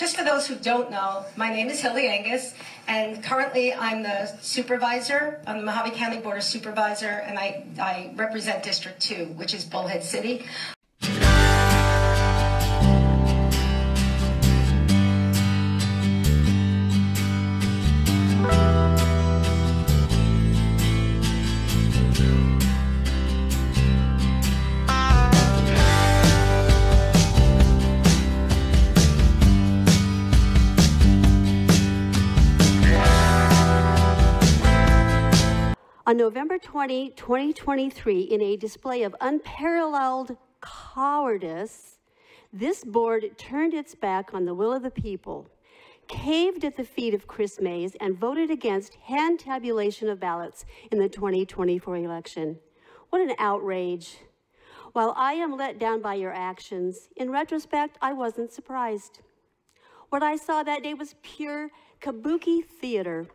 Just for those who don't know, my name is Hildy Angius, and currently I'm the supervisor on the Mohave County Board of Supervisor, and I represent District 2, which is Bullhead City. On November 20, 2023, in a display of unparalleled cowardice, this board turned its back on the will of the people, caved at the feet of Kris Mays, and voted against hand tabulation of ballots in the 2024 election. What an outrage. While I am let down by your actions, in retrospect, I wasn't surprised. What I saw that day was pure kabuki theater.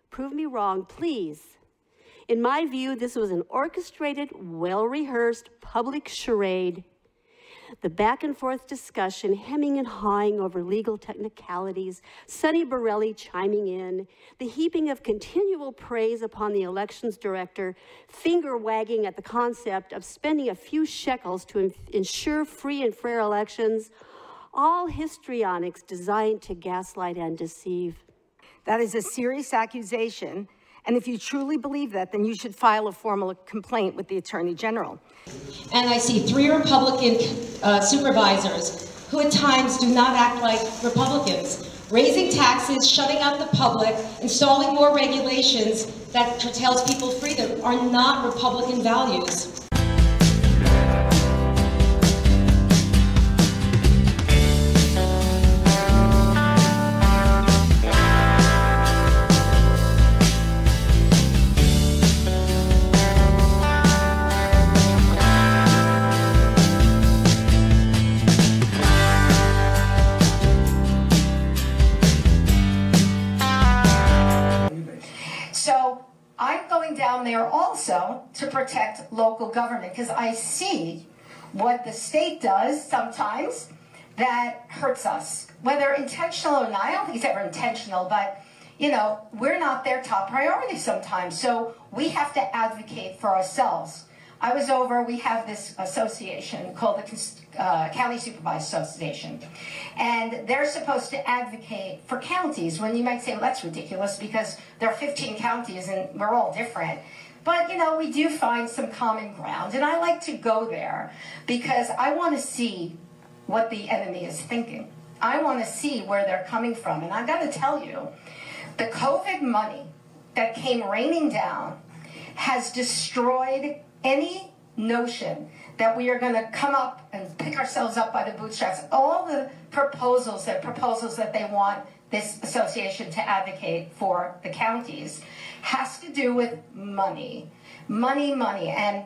Prove me wrong, please. In my view, this was an orchestrated, well-rehearsed public charade. The back-and-forth discussion, hemming and hawing over legal technicalities, Sonny Borelli chiming in, the heaping of continual praise upon the elections director, finger-wagging at the concept of spending a few shekels to ensure free and fair elections, all histrionics designed to gaslight and deceive. That is a serious accusation. And if you truly believe that, then you should file a formal complaint with the Attorney General. And I see 3 Republican supervisors who at times do not act like Republicans, raising taxes, shutting out the public, installing more regulations that curtails people's freedom are not Republican values. So I'm going down there also to protect local government because I see what the state does sometimes that hurts us, whether intentional or not. I don't think it's ever intentional, but you know, we're not their top priority sometimes. So we have to advocate for ourselves. I was over, we have this association called the County Supervisors Association, and they're supposed to advocate for counties, when you might say, well, that's ridiculous because there are 15 counties and we're all different. But, you know, we do find some common ground, and I like to go there because I want to see what the enemy is thinking. I want to see where they're coming from, and I've got to tell you, the COVID money that came raining down has destroyed any notion that we are going to come up and pick ourselves up by the bootstraps. All the proposals that they want this association to advocate for the counties has to do with money. And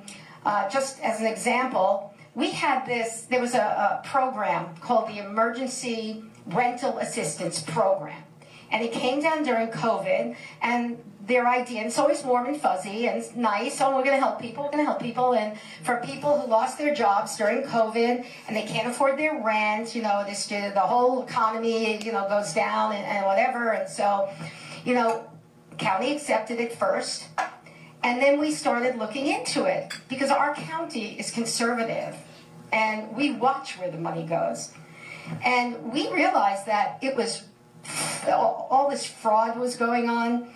just as an example, we had this, there was a program called the Emergency Rental Assistance Program. And it came down during COVID, and their idea, and it's always warm and fuzzy and it's nice, oh, we're going to help people, and for people who lost their jobs during COVID and they can't afford their rent, you know, the whole economy, you know, goes down and whatever, and so, you know, county accepted it first, and then we started looking into it because our county is conservative and we watch where the money goes, and we realized that it was all this fraud was going on.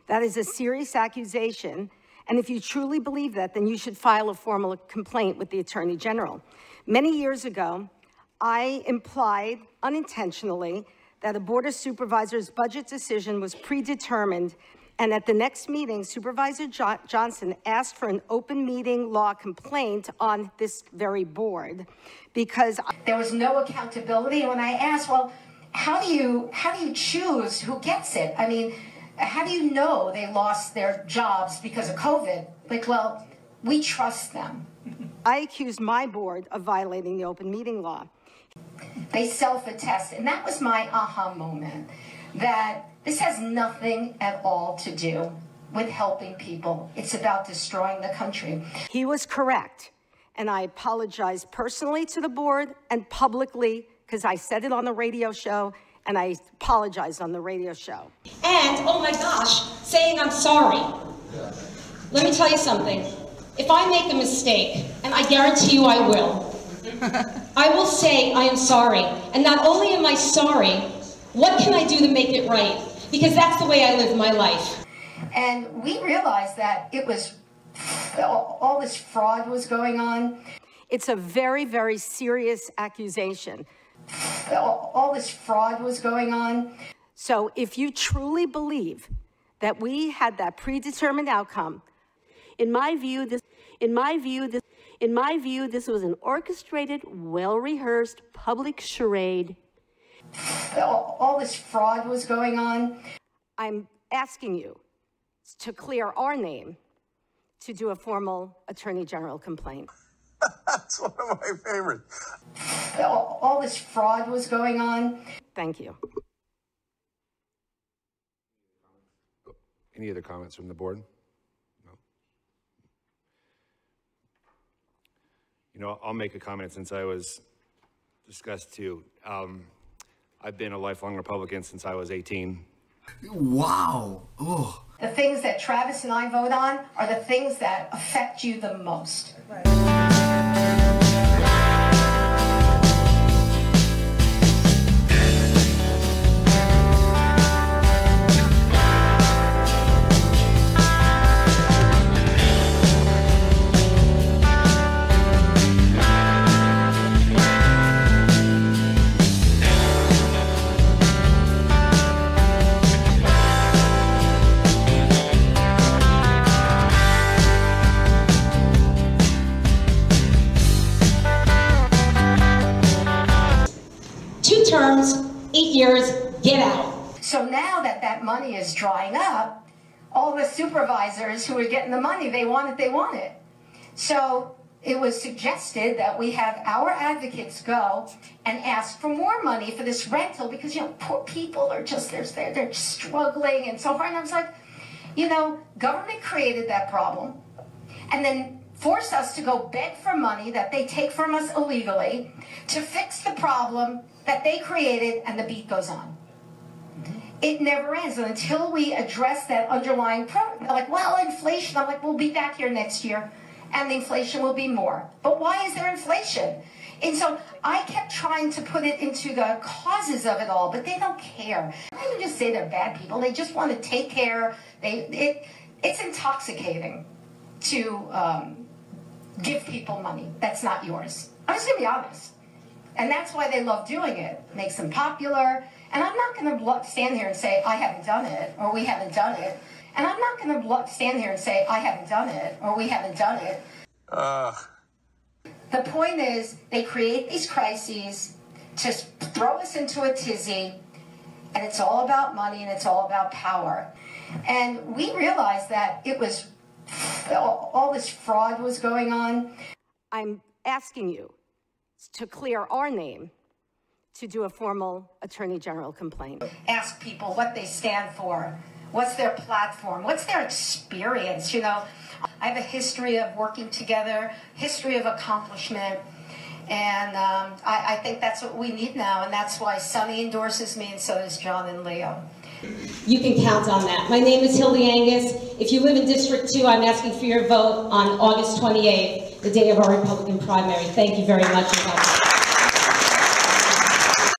That is a serious accusation, and if you truly believe that, then you should file a formal complaint with the Attorney General. Many years ago, I implied unintentionally that a Board of Supervisors budget decision was predetermined, and at the next meeting, Supervisor Johnson asked for an open meeting law complaint on this very board because there was no accountability. And when I asked, well, how do you choose who gets it? I mean, How do you know they lost their jobs because of COVID? Like, well, we trust them. I accused my board of violating the open meeting law. They self-attest, and that was my aha moment, that this has nothing at all to do with helping people. It's about destroying the country. He was correct, and I apologize personally to the board and publicly, because I said it on the radio show, and I apologized on the radio show. And, oh my gosh, saying I'm sorry. Let me tell you something. If I make a mistake, and I guarantee you I will say I am sorry. And not only am I sorry, what can I do to make it right? Because that's the way I live my life. And we realized that it was, all this fraud was going on. It's a very, very serious accusation. All this fraud was going on. So if you truly believe that we had that predetermined outcome, In my view, this was an orchestrated, well-rehearsed public charade. All this fraud was going on. I'm asking you to clear our name to do a formal Attorney General complaint. That's one of my favorites. All this fraud was going on. Thank you. Any other comments from the board? No. You know, I'll make a comment since I was discussed too. I've been a lifelong Republican since I was 18. Wow. Oh. The things that Travis and I vote on are the things that affect you the most. Right. Terms, 8 years, get out. So now that that money is drying up, all the supervisors who are getting the money, they want it. So it was suggested that we have our advocates go and ask for more money for this rental because, you know, poor people are just, they're struggling and so hard. And I was like, you know, government created that problem and then forced us to go beg for money that they take from us illegally to fix the problem that they created, and the beat goes on. It never ends until we address that underlying problem. They're like, well, inflation. I'm like, we'll be back here next year, and the inflation will be more. But why is there inflation? And so I kept trying to put it into the causes of it all, but they don't care. I don't just say they're bad people. They just want to take care. It's intoxicating to give people money that's not yours. I'm just going to be honest. And that's why they love doing it. It makes them popular. And I'm not going to stand here and say, I haven't done it, or we haven't done it. And I'm not going to stand here and say, I haven't done it, or we haven't done it. The point is, they create these crises to throw us into a tizzy, and it's all about money, and it's all about power. And we realized that it was, all this fraud was going on. I'm asking you to clear our name to do a formal Attorney General complaint. Ask people what they stand for, what's their platform, what's their experience, you know. I have a history of working together, history of accomplishment, and I think that's what we need now, and that's why Sonny endorses me and so does John and Leo. You can count on that. My name is Hildy Angius. If you live in District 2, I'm asking for your vote on August 28th, the day of our Republican primary. Thank you very much.